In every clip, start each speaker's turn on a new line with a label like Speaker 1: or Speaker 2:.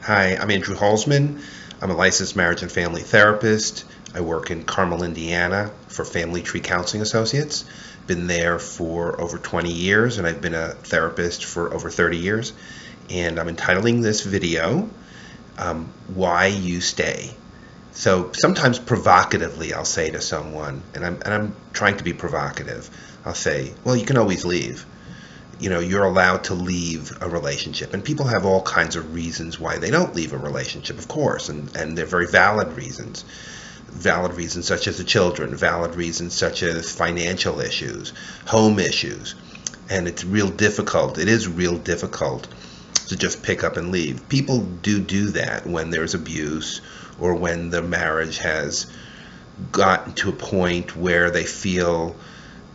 Speaker 1: Hi, I'm Andrew Halsman. I'm a licensed marriage and family therapist. I work in Carmel, Indiana for Family Tree Counseling Associates. Been there for over 20 years, and I've been a therapist for over 30 years. And I'm entitling this video, Why You Stay. So sometimes provocatively I'll say to someone, and I'm trying to be provocative, I'll say, well, you can always leave. You're allowed to leave a relationship, and people have all kinds of reasons why they don't leave a relationship, of course, and they're very valid reasons such as the children, valid reasons such as financial issues, home issues. And it is real difficult to just pick up and leave. People do that when there's abuse, or when the marriage has gotten to a point where they feel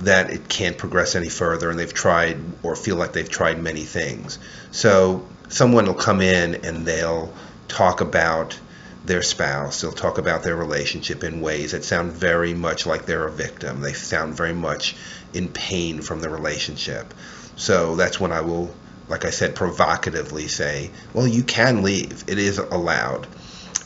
Speaker 1: that it can't progress any further, and they've tried, or feel like they've tried many things. So someone will come in and they'll talk about their spouse, they'll talk about their relationship in ways that sound very much like they're a victim. They sound very much in pain from the relationship. So that's when I will, like I said, provocatively say, well, you can leave. It is allowed.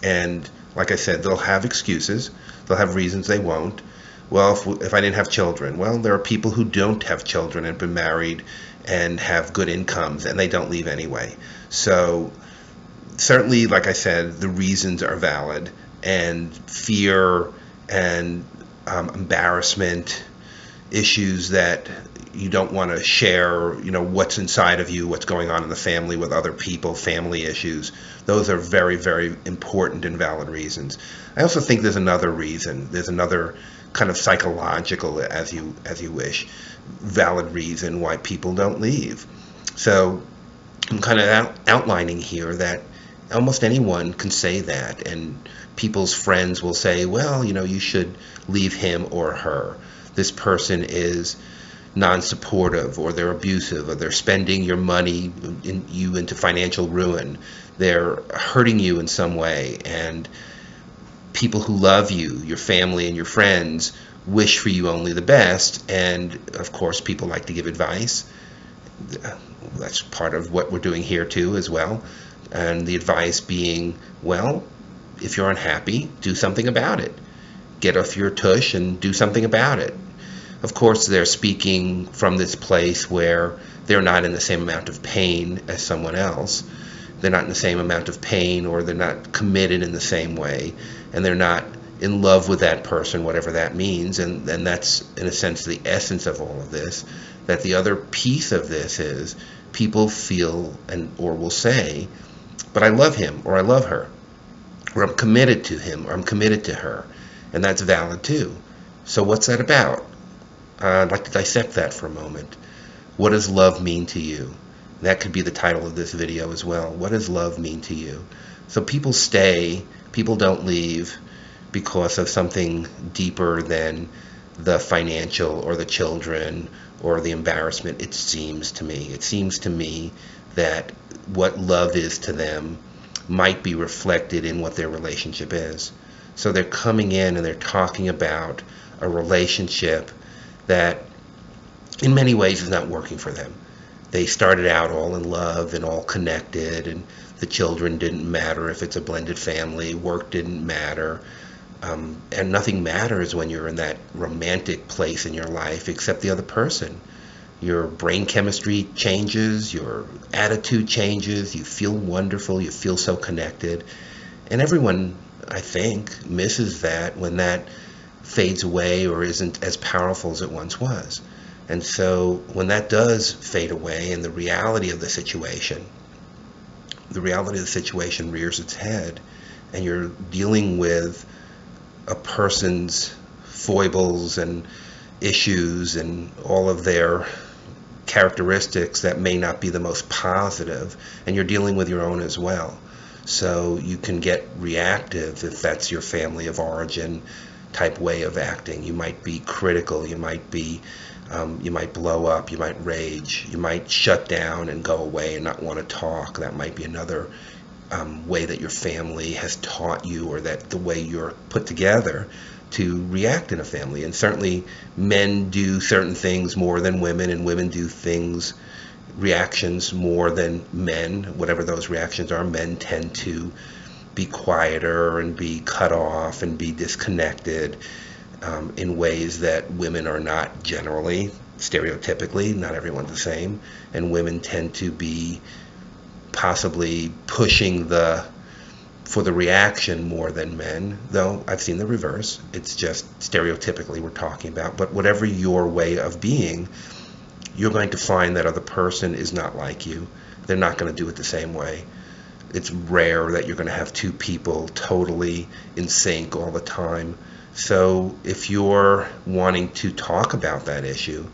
Speaker 1: And like I said, they'll have excuses. They'll have reasons they won't. Well, if I didn't have children, well, there are people who don't have children and been married and have good incomes, and they don't leave anyway. So certainly, like I said, the reasons are valid, and fear and embarrassment, issues that you don't want to share, what's inside of you, what's going on in the family with other people, family issues. Those are very, very important and valid reasons. I also think there's another reason. There's another kind of psychological, as you wish, valid reason why people don't leave. So I'm kind of outlining here that almost anyone can say that, and people's friends will say, well, you should leave him or her. This person is non-supportive, or they're abusive, or they're spending your money into financial ruin. They're hurting you in some way, and people who love you, your family and your friends, wish for you only the best. And of course, people like to give advice. That's part of what we're doing here too, as well. And the advice being, well, if you're unhappy, do something about it. Get off your tush and do something about it. Of course, they're speaking from this place where they're not in the same amount of pain as someone else. They're not in the same amount of pain, or they're not committed in the same way, and they're not in love with that person, whatever that means. And that's, in a sense, the essence of all of this. That the other piece of this is people feel or will say, but I love him, or I love her, or I'm committed to him, or I'm committed to her. And that's valid too. So what's that about? I'd like to dissect that for a moment. What does love mean to you? That could be the title of this video as well. What does love mean to you? So people stay, people don't leave because of something deeper than the financial or the children or the embarrassment, it seems to me. It seems to me that what love is to them might be reflected in what their relationship is. So they're coming in and they're talking about a relationship that in many ways is not working for them. They started out all in love and all connected, and the children didn't matter if it's a blended family, work didn't matter, and nothing matters when you're in that romantic place in your life except the other person. Your brain chemistry changes, your attitude changes, you feel wonderful, you feel so connected, and everyone, I think, misses that when that fades away or isn't as powerful as it once was. And so when that does fade away, and the reality of the situation rears its head, and you're dealing with a person's foibles and issues and all of their characteristics that may not be the most positive, and you're dealing with your own as well. So you can get reactive if that's your family of origin type way of acting. You might be critical, you might blow up, you might rage, you might shut down and go away and not want to talk. That might be another way that your family has taught you, or that the way you're put together to react in a family. And certainly men do certain things more than women, and women do things reactions more than men, whatever those reactions are. Men tend to be quieter and be cut off and be disconnected in ways that women are not generally, stereotypically. Not everyone's the same. And women tend to be possibly pushing for the reaction more than men, though I've seen the reverse. It's just stereotypically we're talking about. But whatever your way of being, you're going to find that other person is not like you. They're not going to do it the same way. It's rare that you're going to have two people totally in sync all the time. So if you're wanting to talk about that issue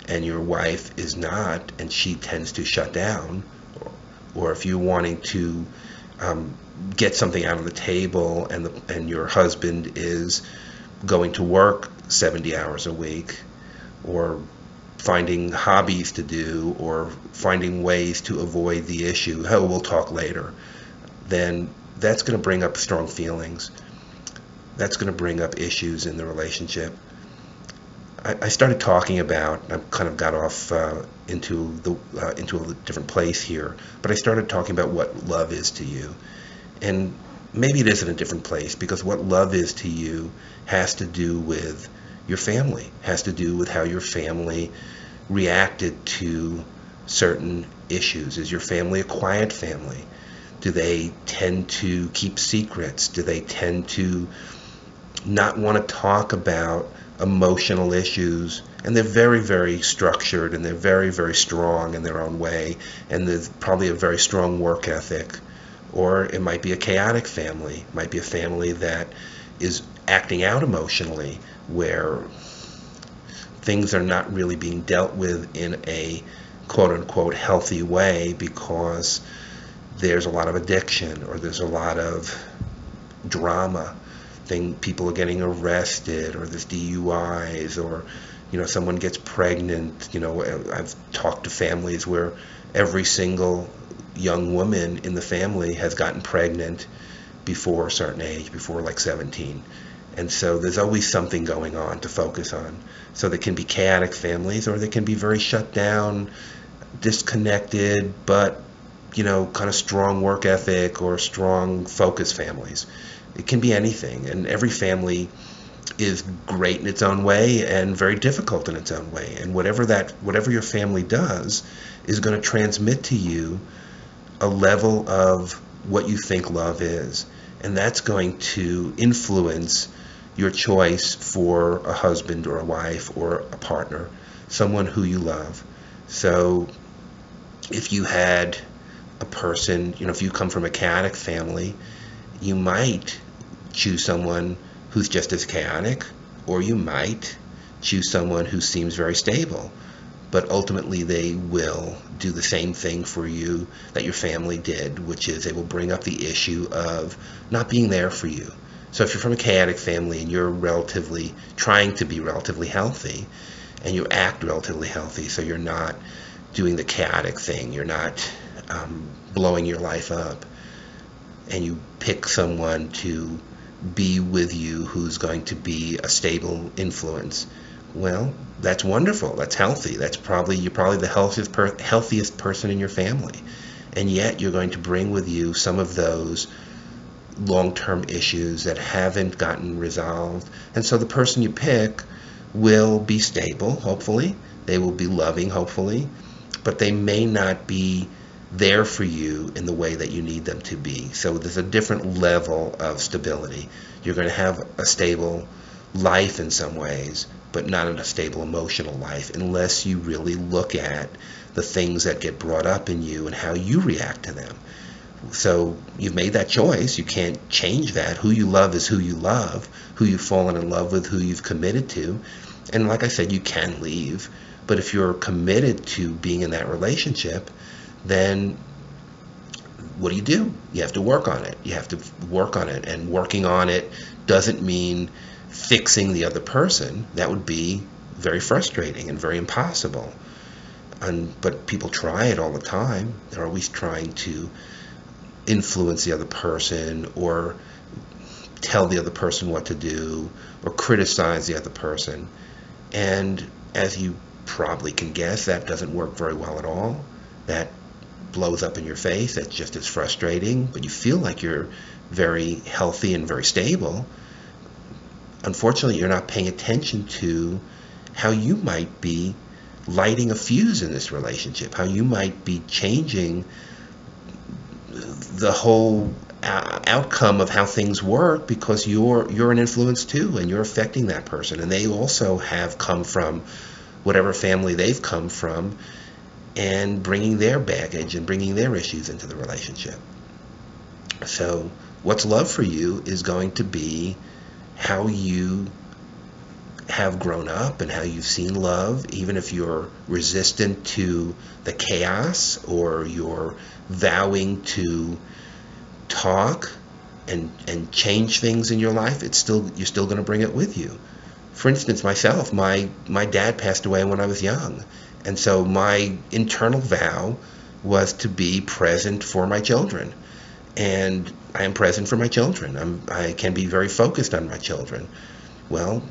Speaker 1: and your wife is not, and she tends to shut down, or if you're wanting to get something out of the table and your husband is going to work 70 hours a week, or finding hobbies to do, or finding ways to avoid the issue, oh, we'll talk later, then that's going to bring up strong feelings. That's going to bring up issues in the relationship. I started talking about, I kind of got off into a different place here, but I started talking about what love is to you. And maybe it is in a different place, because what love is to you has to do with your family, has to do with how your family reacted to certain issues. Is your family a quiet family? Do they tend to keep secrets? Do they tend to not want to talk about emotional issues? And they're very, very structured, and they're very, very strong in their own way, and there's probably a very strong work ethic. Or it might be a chaotic family. It might be a family that is acting out emotionally, where things are not really being dealt with in a quote-unquote healthy way, because there's a lot of addiction, or there's a lot of drama. People are getting arrested, or there's DUIs, or someone gets pregnant. I've talked to families where every single young woman in the family has gotten pregnant before a certain age, before like 17. And so there's always something going on to focus on. So there can be chaotic families, or they can be very shut down, disconnected, but kind of strong work ethic or strong focus families. It can be anything, and every family is great in its own way and very difficult in its own way. And whatever your family does is going to transmit to you a level of what you think love is, and that's going to influence your choice for a husband or a wife or a partner, someone who you love. So if you had a person, if you come from a chaotic family, you might choose someone who's just as chaotic, or you might choose someone who seems very stable, but ultimately they will do the same thing for you that your family did, which is they will bring up the issue of not being there for you. So if you're from a chaotic family and you're trying to be relatively healthy, and you act relatively healthy, so you're not doing the chaotic thing, you're not blowing your life up, and you pick someone to be with you who's going to be a stable influence, well, that's wonderful. That's healthy. You're probably the healthiest person in your family, and yet you're going to bring with you some of those long-term issues that haven't gotten resolved. And so the person you pick will be stable, hopefully. They will be loving, hopefully, but they may not be there for you in the way that you need them to be. So there's a different level of stability. You're going to have a stable life in some ways, but not a stable emotional life, unless you really look at the things that get brought up in you and how you react to them. So you've made that choice. You can't change that. Who you love is who you love, who you've fallen in love with, who you've committed to. And like I said, you can leave, but if you're committed to being in that relationship, then what do? You have to work on it. You have to work on it. And working on it doesn't mean fixing the other person. That would be very frustrating and very impossible. But people try it all the time. They're always trying to influence the other person, or tell the other person what to do, or criticize the other person. And as you probably can guess, that doesn't work very well at all. that blows up in your face, that's just as frustrating, but you feel like you're very healthy and very stable. Unfortunately, you're not paying attention to how you might be lighting a fuse in this relationship, how you might be changing the whole outcome of how things work, because you're an influence too, and you're affecting that person, and they also have come from whatever family they've come from, and bringing their baggage and bringing their issues into the relationship. So what's love for you is going to be how you have grown up and how you've seen love, even if you're resistant to the chaos or you're vowing to talk and change things in your life. You're still going to bring it with you. For instance, myself, my dad passed away when I was young, and so my internal vow was to be present for my children, and I am present for my children. I can be very focused on my children. Well,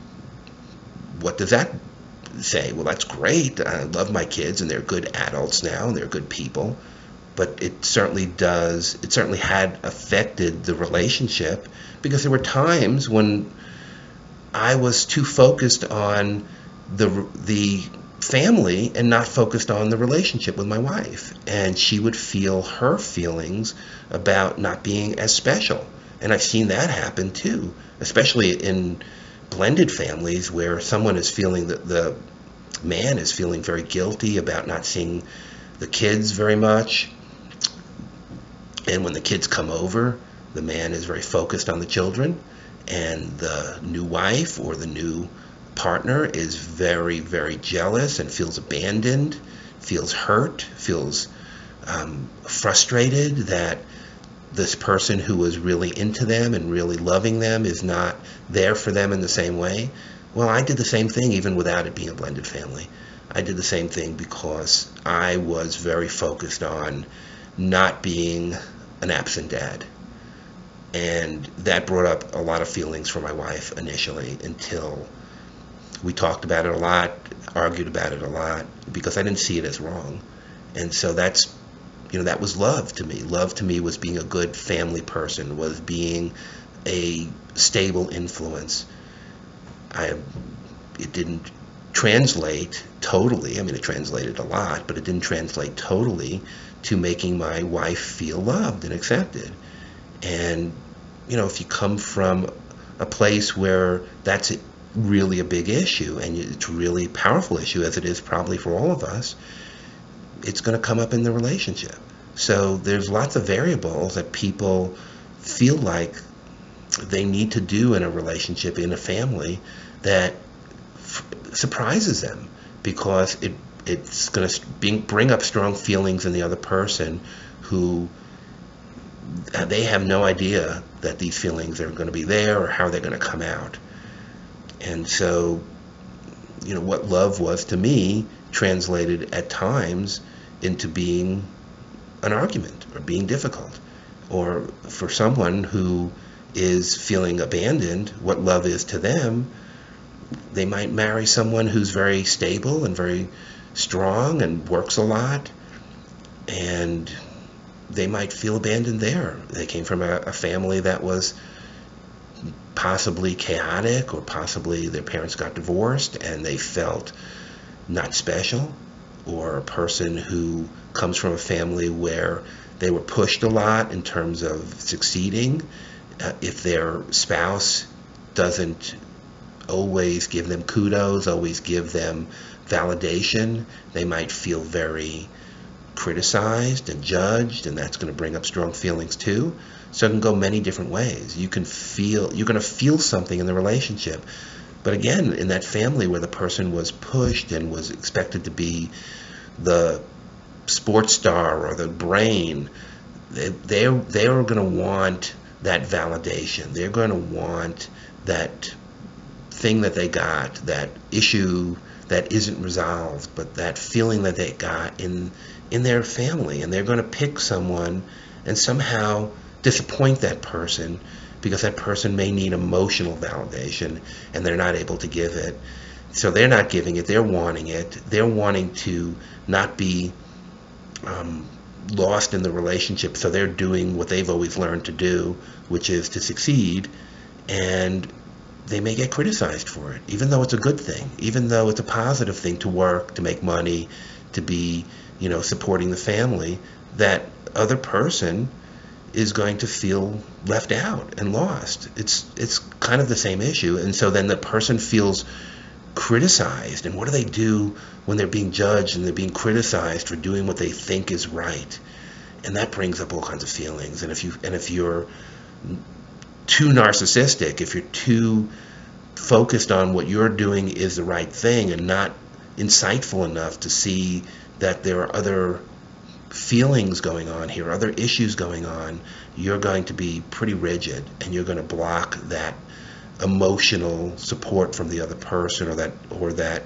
Speaker 1: what does that say? Well, that's great. I love my kids, and they're good adults now, and they're good people. But it certainly had affected the relationship, because there were times when I was too focused on the family and not focused on the relationship with my wife. And she would feel her feelings about not being as special. And I've seen that happen too, especially in blended families where someone is feeling that the man is feeling very guilty about not seeing the kids very much. And when the kids come over, the man is very focused on the children, and the new wife or the new partner is very, very jealous and feels abandoned, feels hurt, feels frustrated that this person who was really into them and really loving them is not there for them in the same way. Well, I did the same thing even without it being a blended family. I did the same thing because I was very focused on not being an absent dad. And that brought up a lot of feelings for my wife initially, until we talked about it a lot, argued about it a lot, because I didn't see it as wrong. And so that was love to me. Love to me was being a good family person, was being a stable influence. It didn't translate totally. I mean, it translated a lot, but it didn't translate totally to making my wife feel loved and accepted. And, if you come from a place where that's really a big issue, and it's a really powerful issue, as it is probably for all of us, it's going to come up in the relationship. So there's lots of variables that people feel like they need to do in a relationship, in a family, that surprises them, because it's going to bring up strong feelings in the other person, who they have no idea that these feelings are going to be there or how they're going to come out. And so, what love was to me translated at times into being an argument or being difficult. Or for someone who is feeling abandoned, what love is to them, they might marry someone who's very stable and very strong and works a lot, and they might feel abandoned there. They came from a family that was possibly chaotic, or possibly their parents got divorced and they felt not special. Or a person who comes from a family where they were pushed a lot in terms of succeeding. If their spouse doesn't always give them kudos, always give them validation, they might feel very criticized and judged, and that's going to bring up strong feelings too. So it can go many different ways. You're going to feel something in the relationship. But again, in that family where the person was pushed and was expected to be the sports star or the brain, they're going to want that validation. They're going to want that thing that they got, that issue that isn't resolved, but that feeling that they got in their family. And they're going to pick someone and somehow disappoint that person, because that person may need emotional validation and they're not able to give it. So they're not giving it, they're wanting it. They're wanting to not be lost in the relationship, so they're doing what they've always learned to do, which is to succeed, and they may get criticized for it, even though it's a good thing, even though it's a positive thing to work, to make money, to be, supporting the family. That other person is going to feel left out and lost. It's kind of the same issue, and so then the person feels criticized, and what do they do when they're being judged and they're being criticized for doing what they think is right? And that brings up all kinds of feelings. And if you're too narcissistic, if you're too focused on what you're doing is the right thing and not insightful enough to see that there are other feelings going on here, other issues going on, you're going to be pretty rigid, and you're going to block that emotional support from the other person, or that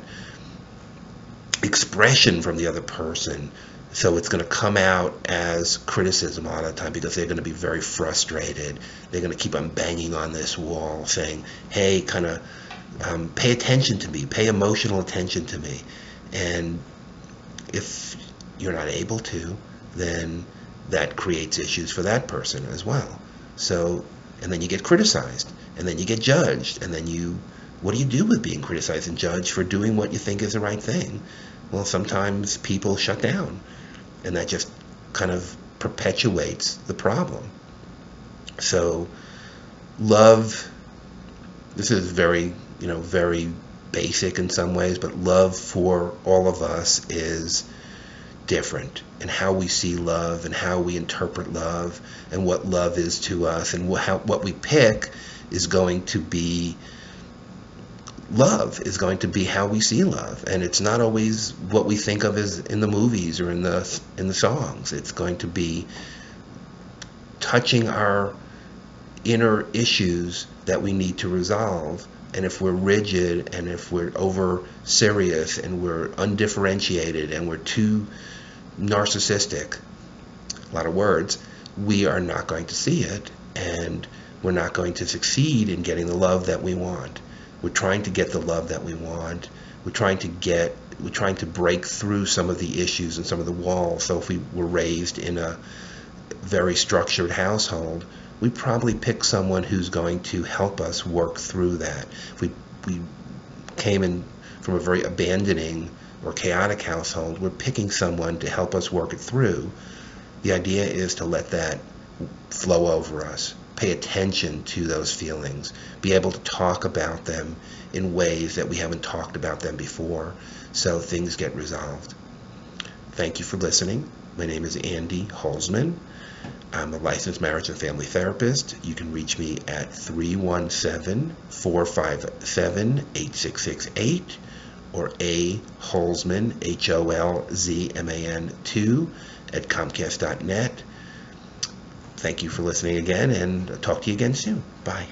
Speaker 1: expression from the other person. So it's going to come out as criticism a lot of the time, because they're going to be very frustrated. They're going to keep on banging on this wall saying, hey, kind of pay attention to me, pay emotional attention to me. And if you're not able to, then that creates issues for that person as well. So, and then you get criticized, and then you get judged, and then what do you do with being criticized and judged for doing what you think is the right thing? Well, sometimes people shut down, and that just kind of perpetuates the problem. So love, this is very, very basic in some ways, but love for all of us is different, and how we see love and how we interpret love and what love is to us, and what we pick is going to be love, is going to be how we see love. And it's not always what we think of as in the movies or in the songs. It's going to be touching our inner issues that we need to resolve. And if we're rigid, and if we're over serious, and we're undifferentiated, and we're too narcissistic, a lot of words, we are not going to see it, and we're not going to succeed in getting the love that we want. We're trying to get the love that we want. We're trying to break through some of the issues and some of the walls. So if we were raised in a very structured household, we probably pick someone who's going to help us work through that. If we came in from a very abandoning or chaotic household, we're picking someone to help us work it through. The idea is to let that flow over us. Pay attention to those feelings. Be able to talk about them in ways that we haven't talked about them before, so things get resolved. Thank you for listening. My name is Andy Holzman. I'm a licensed marriage and family therapist. You can reach me at 317-457-8668 or A. Holzman, HOLZMAN 2 at Comcast.net. Thank you for listening again, and I'll talk to you again soon. Bye.